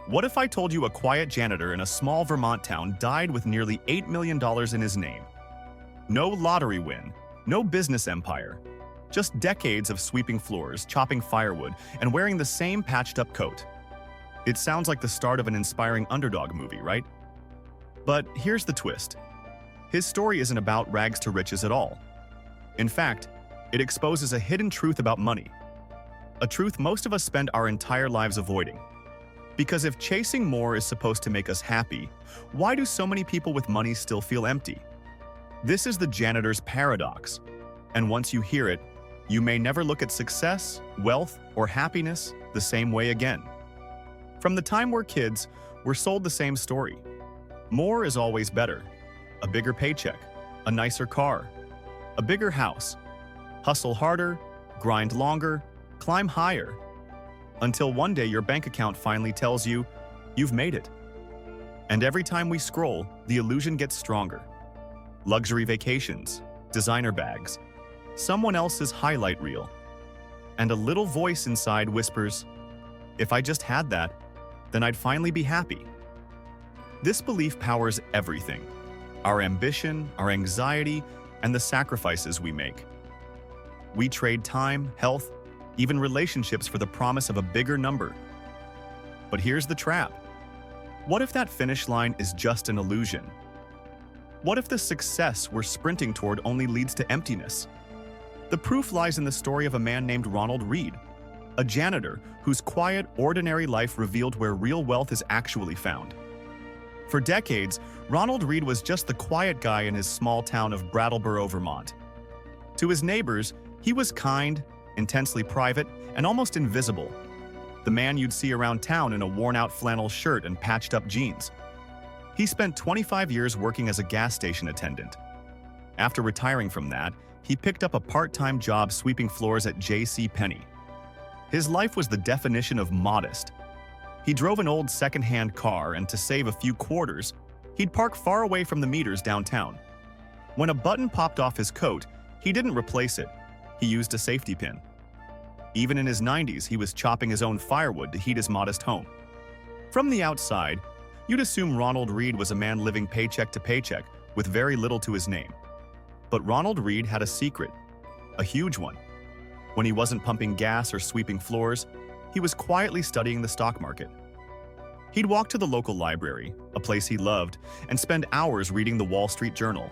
What if I told you a quiet janitor in a small Vermont town died with nearly $8 million in his name? No lottery win, no business empire, just decades of sweeping floors, chopping firewood, and wearing the same patched-up coat. It sounds like the start of an inspiring underdog movie, right? But here's the twist. His story isn't about rags to riches at all. In fact, it exposes a hidden truth about money. A truth most of us spend our entire lives avoiding. Because if chasing more is supposed to make us happy, why do so many people with money still feel empty? This is the janitor's paradox. And once you hear it, you may never look at success, wealth, or happiness the same way again. From the time we're kids, we're sold the same story. More is always better. A bigger paycheck, a nicer car, a bigger house. Hustle harder, grind longer, climb higher. Until one day your bank account finally tells you, you've made it. And every time we scroll, the illusion gets stronger. Luxury vacations, designer bags, someone else's highlight reel. And a little voice inside whispers, if I just had that, then I'd finally be happy. This belief powers everything. Our ambition, our anxiety, and the sacrifices we make. We trade time, health, even relationships for the promise of a bigger number. But here's the trap. What if that finish line is just an illusion? What if the success we're sprinting toward only leads to emptiness? The proof lies in the story of a man named Ronald Read, a janitor whose quiet, ordinary life revealed where real wealth is actually found. For decades, Ronald Read was just the quiet guy in his small town of Brattleboro, Vermont. To his neighbors, he was kind, intensely private, and almost invisible. The man you'd see around town in a worn-out flannel shirt and patched-up jeans. He spent 25 years working as a gas station attendant. After retiring from that, he picked up a part-time job sweeping floors at JCPenney. His life was the definition of modest. He drove an old second-hand car, and to save a few quarters, he'd park far away from the meters downtown. When a button popped off his coat, he didn't replace it. He used a safety pin. Even in his 90s, he was chopping his own firewood to heat his modest home. From the outside, you'd assume Ronald Read was a man living paycheck to paycheck with very little to his name. But Ronald Read had a secret, a huge one. When he wasn't pumping gas or sweeping floors, he was quietly studying the stock market. He'd walk to the local library, a place he loved, and spend hours reading the Wall Street Journal.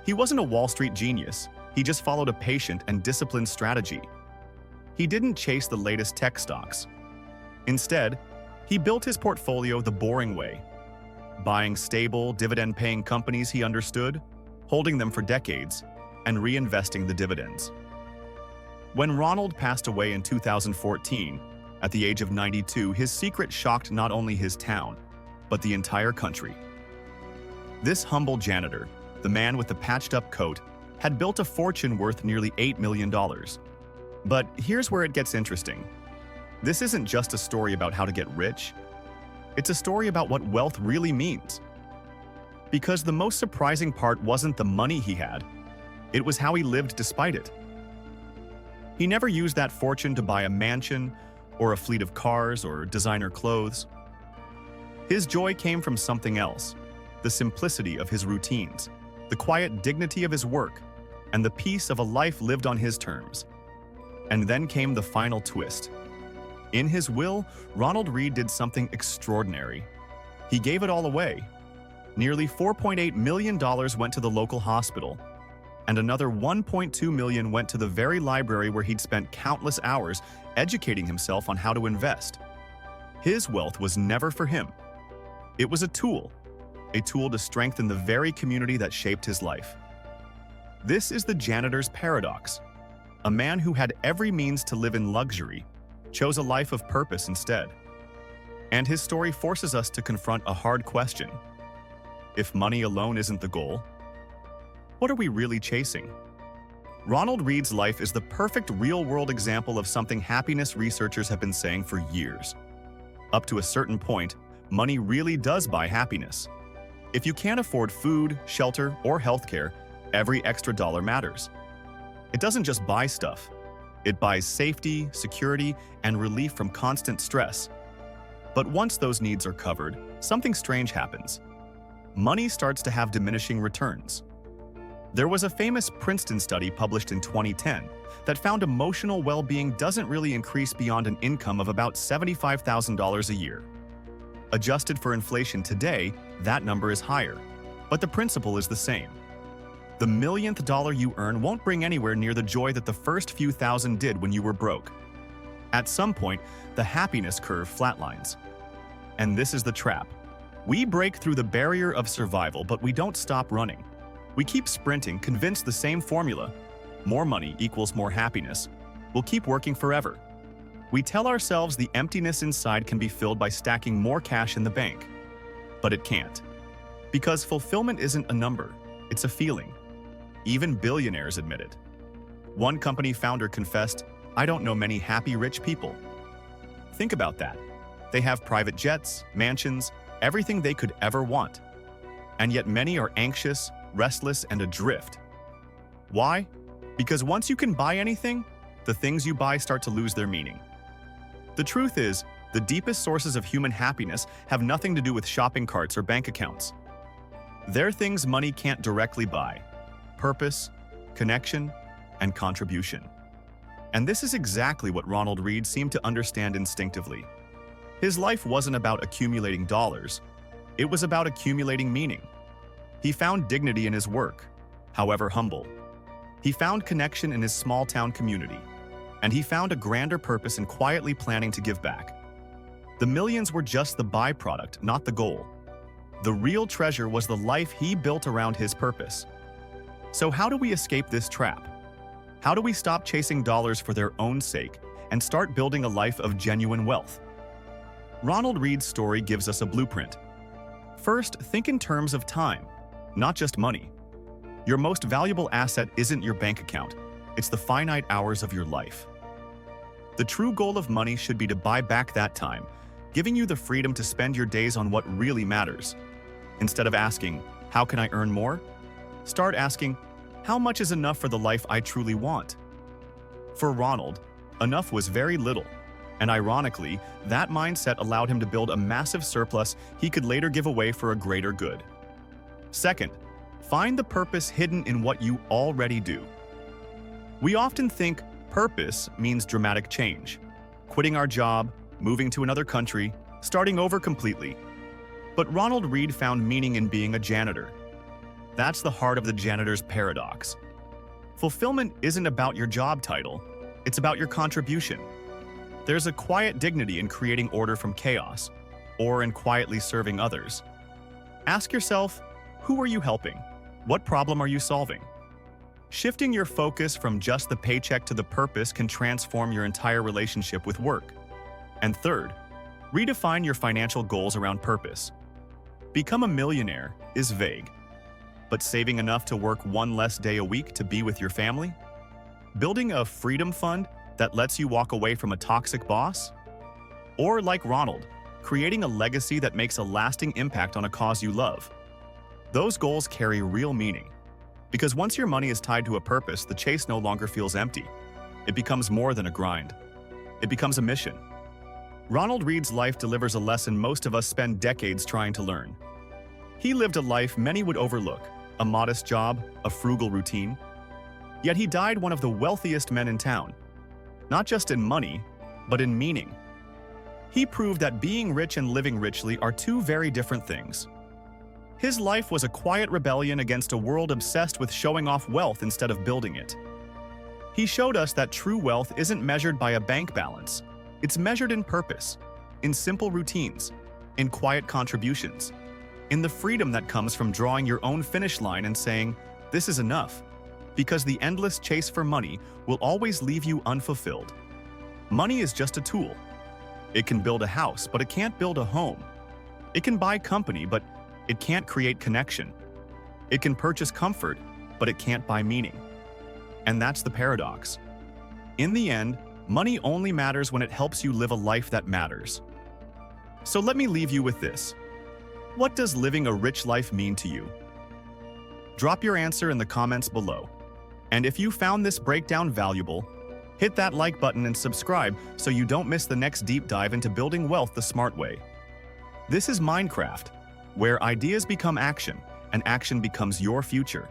He wasn't a Wall Street genius, he just followed a patient and disciplined strategy. He didn't chase the latest tech stocks. Instead, he built his portfolio the boring way, buying stable, dividend-paying companies he understood, holding them for decades, and reinvesting the dividends. When Ronald passed away in 2014, at the age of 92, his secret shocked not only his town, but the entire country. This humble janitor, the man with the patched-up coat, had built a fortune worth nearly $8 million. But here's where it gets interesting. This isn't just a story about how to get rich. It's a story about what wealth really means. Because the most surprising part wasn't the money he had, it was how he lived despite it. He never used that fortune to buy a mansion, or a fleet of cars, or designer clothes. His joy came from something else, the simplicity of his routines, the quiet dignity of his work, and the peace of a life lived on his terms. And then came the final twist. In his will, Ronald Read did something extraordinary. He gave it all away. Nearly $4.8 million went to the local hospital, and another $1.2 million went to the very library where he'd spent countless hours educating himself on how to invest. His wealth was never for him. It was a tool to strengthen the very community that shaped his life. This is the janitor's paradox. A man who had every means to live in luxury chose a life of purpose instead. And his story forces us to confront a hard question. If money alone isn't the goal, what are we really chasing? Ronald Read's life is the perfect real-world example of something happiness researchers have been saying for years. Up to a certain point, money really does buy happiness. If you can't afford food, shelter, or healthcare, every extra dollar matters. It doesn't just buy stuff. It buys safety, security, and relief from constant stress. But once those needs are covered, something strange happens. Money starts to have diminishing returns. There was a famous Princeton study published in 2010 that found emotional well-being doesn't really increase beyond an income of about $75,000 a year. Adjusted for inflation today, that number is higher, but the principle is the same. The millionth dollar you earn won't bring anywhere near the joy that the first few thousand did when you were broke. At some point, the happiness curve flatlines. And this is the trap. We break through the barrier of survival, but we don't stop running. We keep sprinting, convinced the same formula. More money equals more happiness. We'll keep working forever. We tell ourselves the emptiness inside can be filled by stacking more cash in the bank. But it can't. Because fulfillment isn't a number, it's a feeling. Even billionaires admit it. One company founder confessed, "I don't know many happy rich people." Think about that. They have private jets, mansions, everything they could ever want. And yet many are anxious, restless, and adrift. Why? Because once you can buy anything, the things you buy start to lose their meaning. The truth is, the deepest sources of human happiness have nothing to do with shopping carts or bank accounts. They're things money can't directly buy: purpose, connection, and contribution. And this is exactly what Ronald Read seemed to understand instinctively. His life wasn't about accumulating dollars. It was about accumulating meaning. He found dignity in his work, however humble. He found connection in his small-town community. And he found a grander purpose in quietly planning to give back. The millions were just the byproduct, not the goal. The real treasure was the life he built around his purpose. So how do we escape this trap? How do we stop chasing dollars for their own sake and start building a life of genuine wealth? Ronald Read's story gives us a blueprint. First, think in terms of time, not just money. Your most valuable asset isn't your bank account, it's the finite hours of your life. The true goal of money should be to buy back that time, giving you the freedom to spend your days on what really matters. Instead of asking, "How can I earn more?" start asking, "How much is enough for the life I truly want?" For Ronald, enough was very little. And ironically, that mindset allowed him to build a massive surplus he could later give away for a greater good. Second, find the purpose hidden in what you already do. We often think purpose means dramatic change, quitting our job, moving to another country, starting over completely. But Ronald Read found meaning in being a janitor. That's the heart of the janitor's paradox. Fulfillment isn't about your job title, it's about your contribution. There's a quiet dignity in creating order from chaos, or in quietly serving others. Ask yourself, who are you helping? What problem are you solving? Shifting your focus from just the paycheck to the purpose can transform your entire relationship with work. And third, redefine your financial goals around purpose. Become a millionaire is vague, but saving enough to work one less day a week to be with your family? Building a freedom fund that lets you walk away from a toxic boss? Or like Ronald, creating a legacy that makes a lasting impact on a cause you love? Those goals carry real meaning. Because once your money is tied to a purpose, the chase no longer feels empty. It becomes more than a grind. It becomes a mission. Ronald Read's life delivers a lesson most of us spend decades trying to learn. He lived a life many would overlook, a modest job, a frugal routine. Yet he died one of the wealthiest men in town. Not just in money, but in meaning. He proved that being rich and living richly are two very different things. His life was a quiet rebellion against a world obsessed with showing off wealth instead of building it. He showed us that true wealth isn't measured by a bank balance. It's measured in purpose, in simple routines, in quiet contributions, in the freedom that comes from drawing your own finish line and saying, "This is enough," because the endless chase for money will always leave you unfulfilled. Money is just a tool. It can build a house, but it can't build a home. It can buy company, but it can't create connection. It can purchase comfort, but it can't buy meaning. And that's the paradox. In the end, money only matters when it helps you live a life that matters. So let me leave you with this. What does living a rich life mean to you? Drop your answer in the comments below. And if you found this breakdown valuable, Hit that like button and subscribe so you don't miss the next deep dive into building wealth the smart way. This is MindCraft, where ideas become action and action becomes your future.